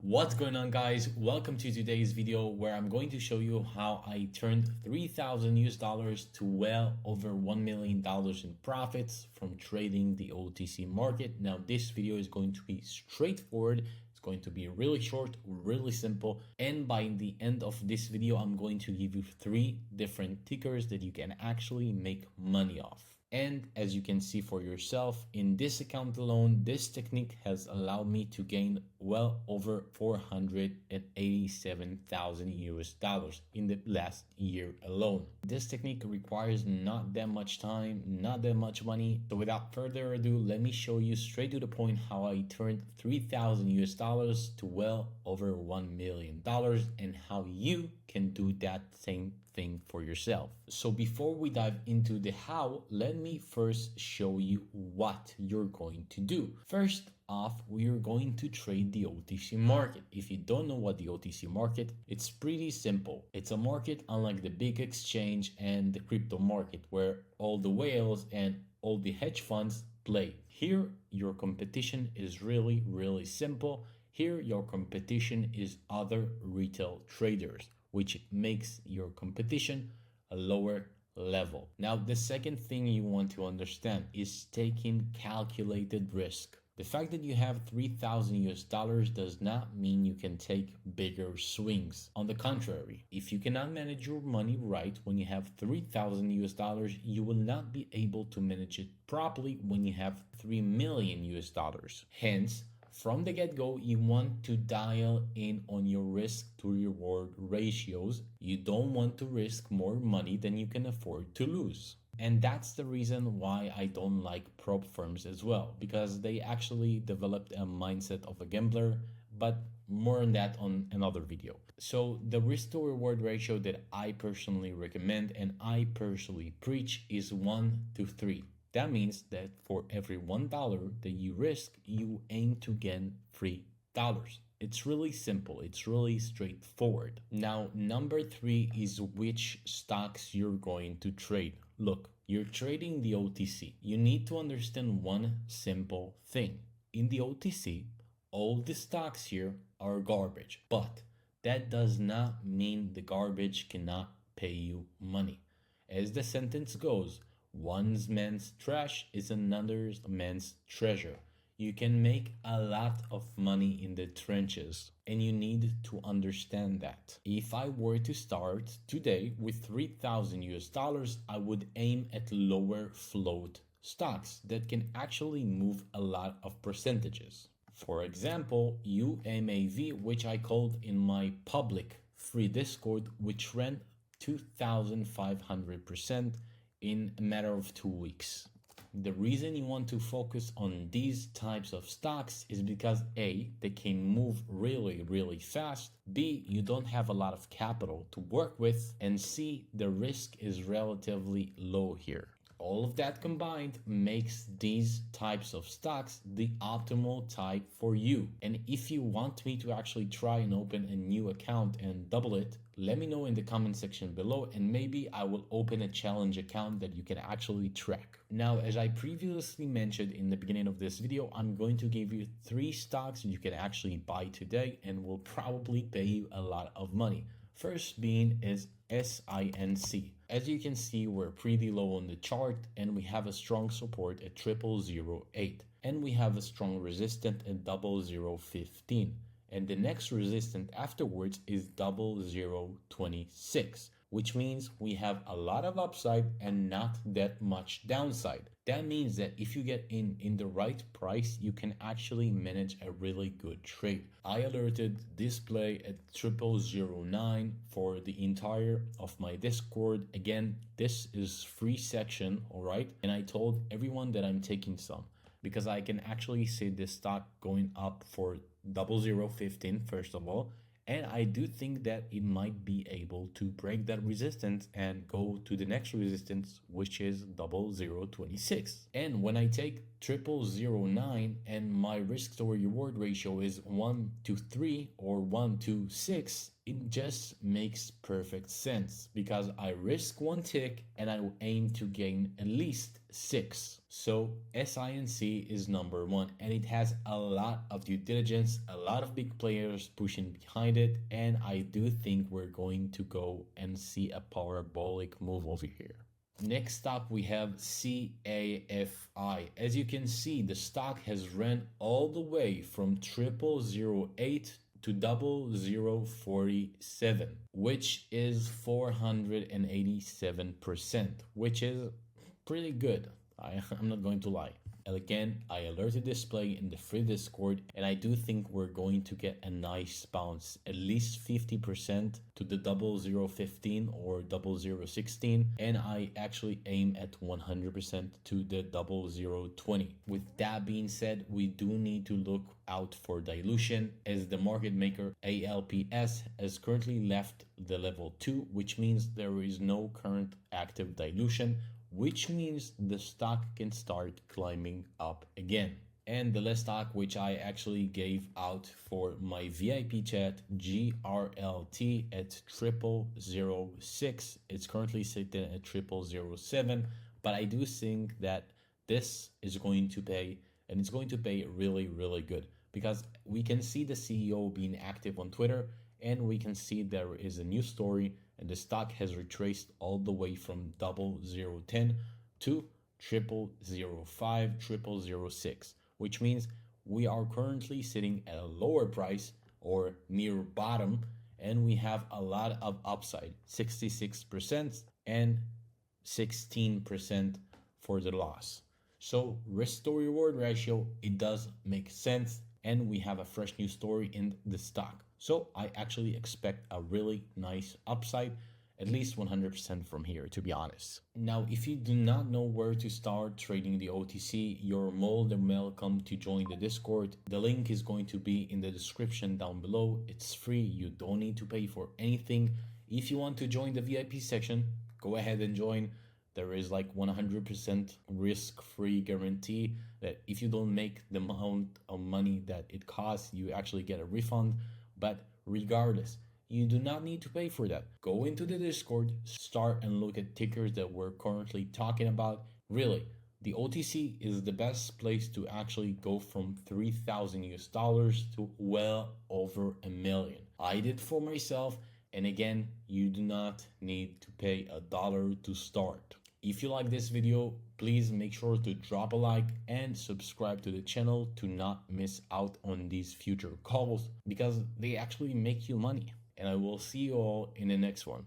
What's going on, guys? Welcome to today's video where I'm going to show you how I turned 3,000 US dollars to well over $1 million in profits from trading the OTC market. Now, this video is going to be straightforward. It's going to be really short, really simple. And by the end of this video, I'm going to give you 3 different tickers that you can actually make money off. And as you can see for yourself, in this account alone, this technique has allowed me to gain well over 487,000 US dollars in the last year alone. This technique requires not that much time, not that much money. So without further ado, let me show you straight to the point how I turned 3,000 US dollars to well over $1 million and how you can do that same thing for yourself. So before we dive into the how, let me first show you what you're going to do. First off, we are going to trade the OTC market. If you don't know what the OTC market, it's pretty simple. It's a market unlike the big exchange and the crypto market where all the whales and all the hedge funds play. Here, your competition is really simple. Here, your competition is other retail traders, which makes your competition a lower level. Now, the second thing you want to understand is taking calculated risk. The fact that you have 3,000 US dollars does not mean you can take bigger swings. On the contrary, if you cannot manage your money right when you have 3,000 US dollars, you will not be able to manage it properly when you have 3 million US dollars. Hence, from the get-go, you want to dial in on your risk to reward ratios. You don't want to risk more money than you can afford to lose. And that's the reason why I don't like prop firms as well, because they actually developed a mindset of a gambler, but more on that on another video. So the risk to reward ratio that I personally recommend and I personally preach is 1 to 3. That means that for every $1 that you risk, you aim to gain $3. It's really simple. It's really straightforward. Now, number 3 is which stocks you're going to trade. Look, you're trading the OTC. You need to understand one simple thing. In the OTC, all the stocks here are garbage, but that does not mean the garbage cannot pay you money. As the sentence goes, one man's trash is another man's treasure. You can make a lot of money in the trenches, and you need to understand that. If I were to start today with 3,000 US dollars, I would aim at lower float stocks that can actually move a lot of percentages. For example, UMAV, which I called in my public free Discord, which ran 2,500% in a matter of 2 weeks. The reason you want to focus on these types of stocks is because A, they can move really fast, B, you don't have a lot of capital to work with, and C, the risk is relatively low here. All of that combined makes these types of stocks the optimal type for you. And if you want me to actually try and open a new account and double it, let me know in the comment section below, and maybe I will open a challenge account that you can actually track. Now, as I previously mentioned in the beginning of this video, I'm going to give you 3 stocks that you can actually buy today and will probably pay you a lot of money. First being is SINC. As you can see, we're pretty low on the chart and we have a strong support at 0008 and we have a strong resistance at 0015. And the next resistance afterwards is 0026, which means we have a lot of upside and not that much downside. That means that if you get in the right price, you can actually manage a really good trade. I alerted this play at 0009 for the entire of my Discord. Again, this is free section, all right? And I told everyone that I'm taking some, because I can actually see this stock going up for 0015 first of all, and I do think that it might be able to break that resistance and go to the next resistance, which is 0026. And when I take 0009 and my risk to reward ratio is 1 to 3 or 1 to 6, It just makes perfect sense because I risk one tick and I aim to gain at least 6. So SINC is number one, and it has a lot of due diligence, a lot of big players pushing behind it, and I do think we're going to go and see a parabolic move over here. Next up, we have CAFI. As you can see, the stock has ran all the way from 0008 to 0047, which is 487%, which is pretty good. I'm not going to lie. And again, I alerted display in the free Discord, and I do think we're going to get a nice bounce, at least 50% to the 0015 or 0016, and I actually aim at 100% to the 0020. With that being said, we do need to look out for dilution, as the market maker ALPS has currently left the level 2, which means there is no current active dilution, which means the stock can start climbing up again. And the last stock which I actually gave out for my VIP chat, GRLT at 0006. It's currently sitting at 0007, but I do think that this is going to pay, and it's going to pay really, really good, because we can see the CEO being active on Twitter, and we can see there is a new story, and the stock has retraced all the way from 0010 to 0005, 0006, which means we are currently sitting at a lower price or near bottom, and we have a lot of upside, 66% and 16% for the loss. So risk to reward ratio, it does make sense, and we have a fresh new story in the stock. So I actually expect a really nice upside, at least 100% from here, to be honest. Now, if you do not know where to start trading the OTC, you're more than welcome to join the Discord. The link is going to be in the description down below. It's free. You don't need to pay for anything. If you want to join the VIP section, go ahead and join. There is like 100% risk-free guarantee that if you don't make the amount of money that it costs, you actually get a refund. But regardless, you do not need to pay for that. Go into the Discord, start and look at tickers that we're currently talking about. Really, the OTC is the best place to actually go from 3,000 US dollars to well over $1 million. I did for myself, and again, you do not need to pay $1 to start. If you like this video, please make sure to drop a like and subscribe to the channel to not miss out on these future calls, because they actually make you money. And I will see you all in the next one.